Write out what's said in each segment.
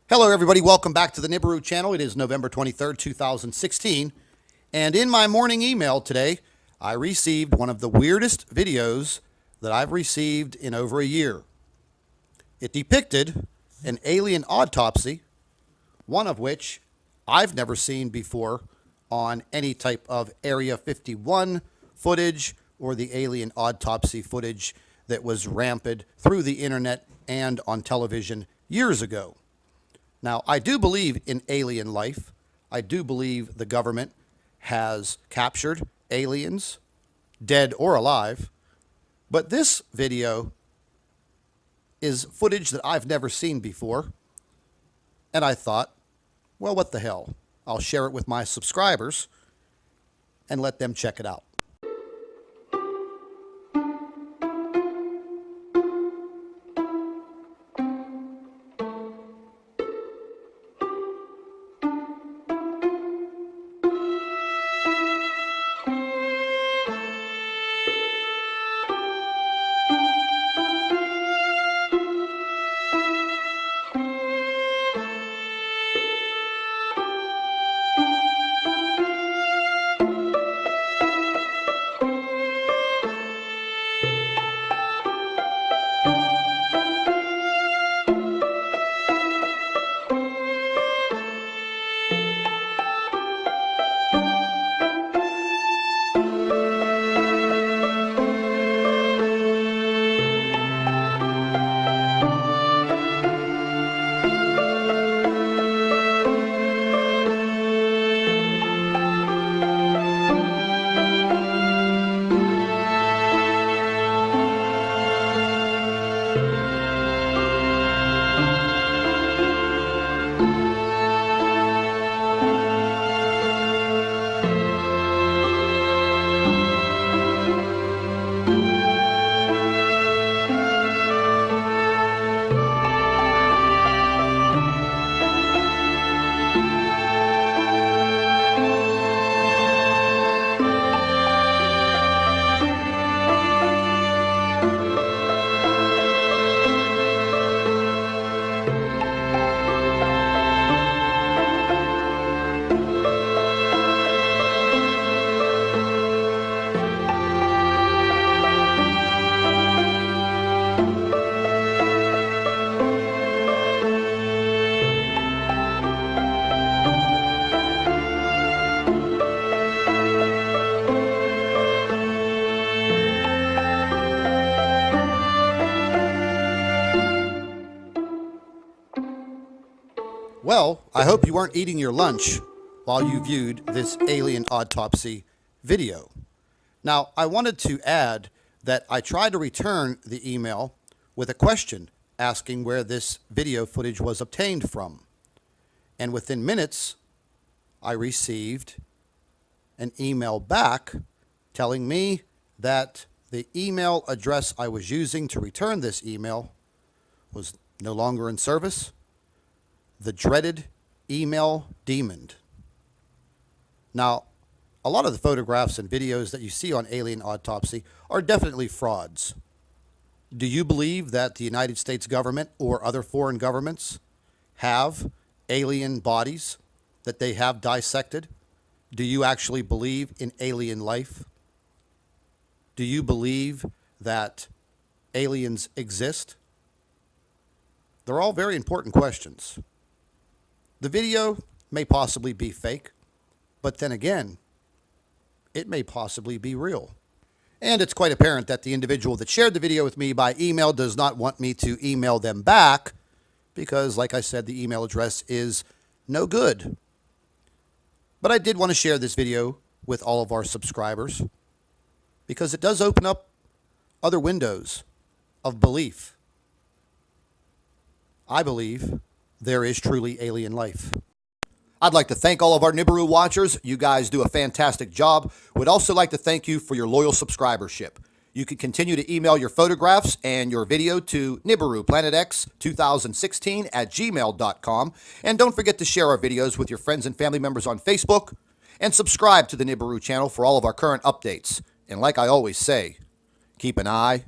Hello, everybody. Welcome back to the Nibiru channel. It is November 23rd, 2016. And in my morning email today, I received one of the weirdest videos that I've received in over a year. It depicted an alien autopsy, one of which I've never seen before on any type of Area 51 footage or the alien autopsy footage that was rampant through the internet and on television years ago. Now, I do believe in alien life. I do believe the government has captured aliens, dead or alive. But this video is footage that I've never seen before. And I thought, well, what the hell? I'll share it with my subscribers and let them check it out. Well, I hope you weren't eating your lunch while you viewed this alien autopsy video. Now, I wanted to add that I tried to return the email with a question asking where this video footage was obtained from. And within minutes, I received an email back telling me that the email address I was using to return this email was no longer in service. The dreaded email demon. Now, a lot of the photographs and videos that you see on alien autopsy are definitely frauds. Do you believe that the United States government or other foreign governments have alien bodies that they have dissected? Do you actually believe in alien life? Do you believe that aliens exist? They're all very important questions. The video may possibly be fake, but then again, it may possibly be real. And it's quite apparent that the individual that shared the video with me by email does not want me to email them back because, like I said, the email address is no good. But I did want to share this video with all of our subscribers because it does open up other windows of belief. I believe there is truly alien life. I'd like to thank all of our Nibiru watchers. You guys do a fantastic job. Would also like to thank you for your loyal subscribership. You can continue to email your photographs and your video to NibiruPlanetX2016@gmail.com. And don't forget to share our videos with your friends and family members on Facebook. And subscribe to the Nibiru channel for all of our current updates. And like I always say, keep an eye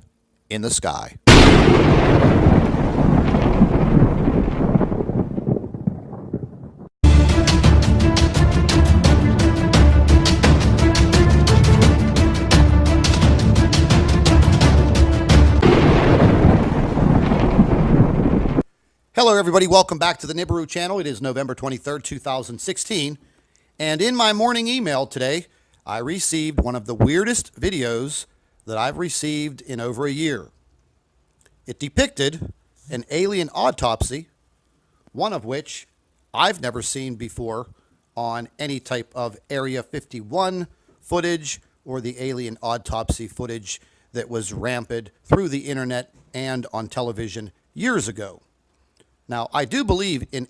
in the sky. Hello, everybody. Welcome back to the Nibiru channel. It is November 23rd, 2016. And in my morning email today, I received one of the weirdest videos that I've received in over a year. It depicted an alien autopsy, one of which I've never seen before on any type of Area 51 footage or the alien autopsy footage that was rampant through the internet and on television years ago. Now, I do believe in